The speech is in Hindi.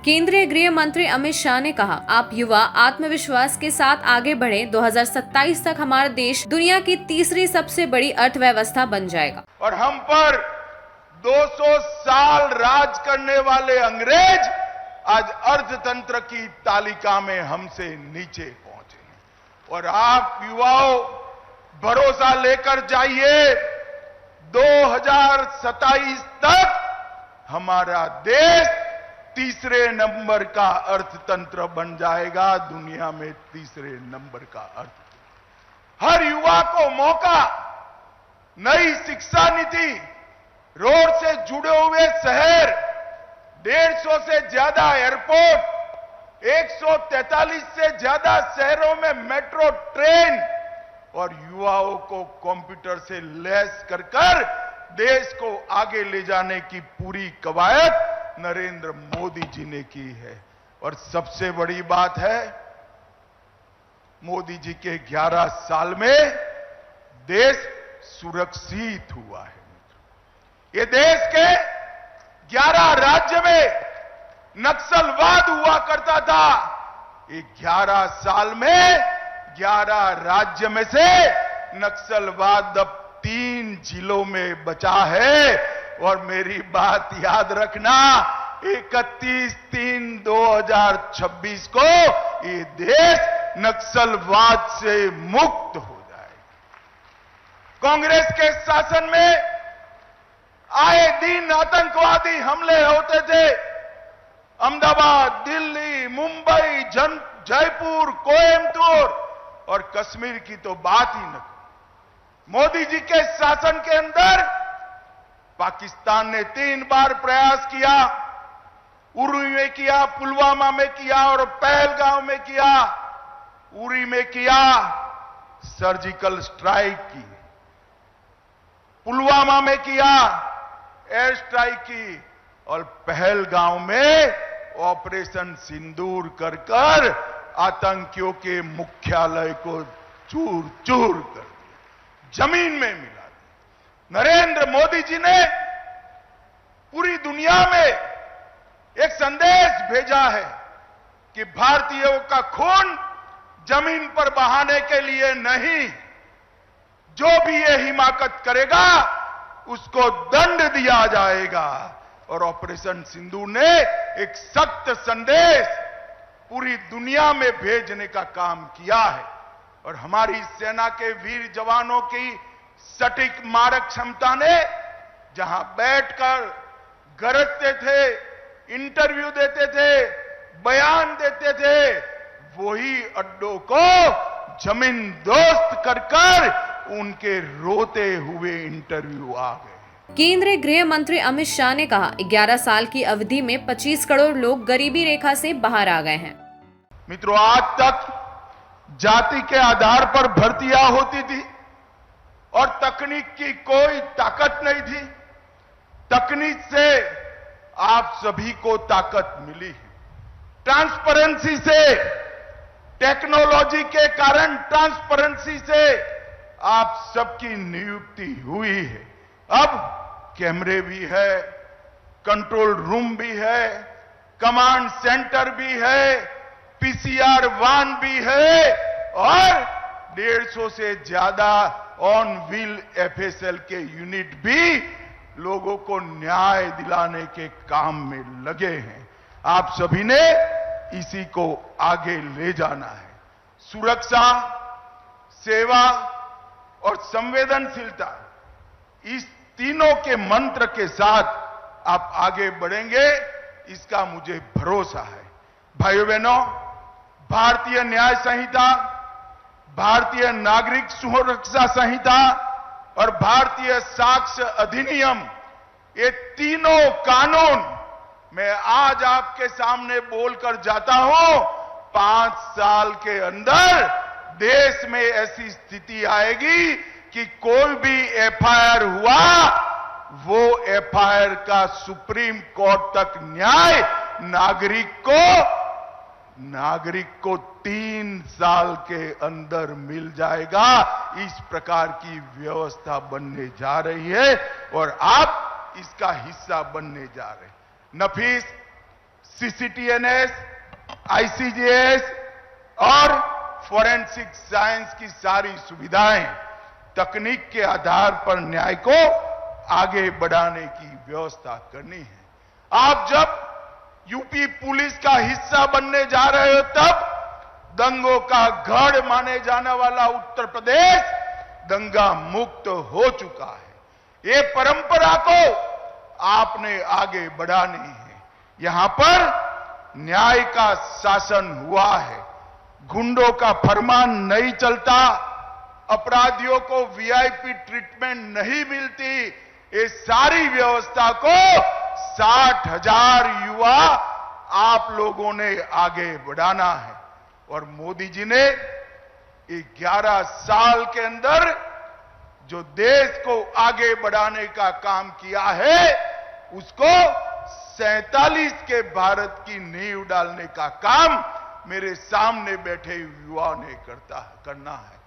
केंद्रीय गृह मंत्री अमित शाह ने कहा, आप युवा आत्मविश्वास के साथ आगे बढ़े, 2027 तक हमारा देश दुनिया की तीसरी सबसे बड़ी अर्थव्यवस्था बन जाएगा। और हम पर 200 साल राज करने वाले अंग्रेज आज अर्थतंत्र की तालिका में हमसे नीचे पहुंचे हैं। और आप युवाओं भरोसा लेकर जाइए, 2027 तक हमारा देश तीसरे नंबर का अर्थतंत्र बन जाएगा, दुनिया में तीसरे नंबर का अर्थतंत्र। हर युवा को मौका, नई शिक्षा नीति, रोड से जुड़े हुए शहर, 150 से ज्यादा एयरपोर्ट, 143 से ज्यादा शहरों में मेट्रो ट्रेन और युवाओं को कंप्यूटर से लैस कर देश को आगे ले जाने की पूरी कवायद नरेंद्र मोदी जी ने की है। और सबसे बड़ी बात है, मोदी जी के 11 साल में देश सुरक्षित हुआ है। ये देश के 11 राज्य में नक्सलवाद हुआ करता था, ये 11 साल में 11 राज्य में से नक्सलवाद अब 3 जिलों में बचा है। और मेरी बात याद रखना, 31/3/2026 को ये देश नक्सलवाद से मुक्त हो जाएगा। कांग्रेस के शासन में आए दिन आतंकवादी हमले होते थे। अहमदाबाद, दिल्ली, मुंबई, जयपुर, कोयम्बटूर और कश्मीर की तो बात ही न। मोदी जी के शासन के अंदर पाकिस्तान ने 3 बार प्रयास किया, उरी में किया, पुलवामा में किया और पहलगांव में किया। उरी में किया, सर्जिकल स्ट्राइक की, पुलवामा में किया, एयर स्ट्राइक की और पहलगांव में ऑपरेशन सिंदूर कर आतंकियों के मुख्यालय को चूर चूर कर दिया, जमीन में मिला दिया। नरेंद्र मोदी जी ने पूरी दुनिया में एक संदेश भेजा है कि भारतीयों का खून जमीन पर बहाने के लिए नहीं, जो भी ये हिमाकत करेगा उसको दंड दिया जाएगा। और ऑपरेशन सिंदूर ने एक सख्त संदेश पूरी दुनिया में भेजने का काम किया है। और हमारी सेना के वीर जवानों की सटीक मारक क्षमता ने जहां बैठकर गरजते थे, इंटरव्यू देते थे, बयान देते थे, वही अड्डों को जमीन दोस्त कर उनके रोते हुए इंटरव्यू आ गए। केंद्रीय गृह मंत्री अमित शाह ने कहा, 11 साल की अवधि में 25 करोड़ लोग गरीबी रेखा से बाहर आ गए हैं। मित्रों, आज तक जाति के आधार पर भर्तियां होती थी और तकनीक की कोई ताकत नहीं थी। तकनीक से आप सभी को ताकत मिली है। ट्रांसपेरेंसी से, टेक्नोलॉजी के कारण ट्रांसपेरेंसी से आप सबकी नियुक्ति हुई है। अब कैमरे भी है, कंट्रोल रूम भी है, कमांड सेंटर भी है, पीसीआर वान भी है और 150 से ज्यादा ऑन व्हील एफएसएल के यूनिट भी लोगों को न्याय दिलाने के काम में लगे हैं। आप सभी ने इसी को आगे ले जाना है। सुरक्षा, सेवा और संवेदनशीलता, इस तीनों के मंत्र के साथ आप आगे बढ़ेंगे, इसका मुझे भरोसा है। भाइयों बहनों, भारतीय न्याय संहिता, भारतीय नागरिक सुरक्षा संहिता और भारतीय साक्ष्य अधिनियम, ये तीनों कानून मैं आज आपके सामने बोलकर जाता हूं। 5 साल के अंदर देश में ऐसी स्थिति आएगी कि कोई भी एफआईआर हुआ, वो एफआईआर का सुप्रीम कोर्ट तक न्याय नागरिक को 3 साल के अंदर मिल जाएगा। इस प्रकार की व्यवस्था बनने जा रही है और आप इसका हिस्सा बनने जा रहे हैं। नफीस, सीसीटीएनएस, आईसीजेएस और फोरेंसिक साइंस की सारी सुविधाएं तकनीक के आधार पर न्याय को आगे बढ़ाने की व्यवस्था करनी है। आप जब यूपी पुलिस का हिस्सा बनने जा रहे हो तब दंगों का गढ़ माने जाने वाला उत्तर प्रदेश दंगा मुक्त हो चुका है। ये परंपरा को आपने आगे बढ़ानी है। यहां पर न्याय का शासन हुआ है, गुंडों का फरमान नहीं चलता, अपराधियों को वीआईपी ट्रीटमेंट नहीं मिलती। ये सारी व्यवस्था को 60,000 युवा आप लोगों ने आगे बढ़ाना है और मोदी जी ने 11 साल के अंदर जो देश को आगे बढ़ाने का काम किया है उसको 47 के भारत की नींव डालने का काम मेरे सामने बैठे युवाओं ने करना है।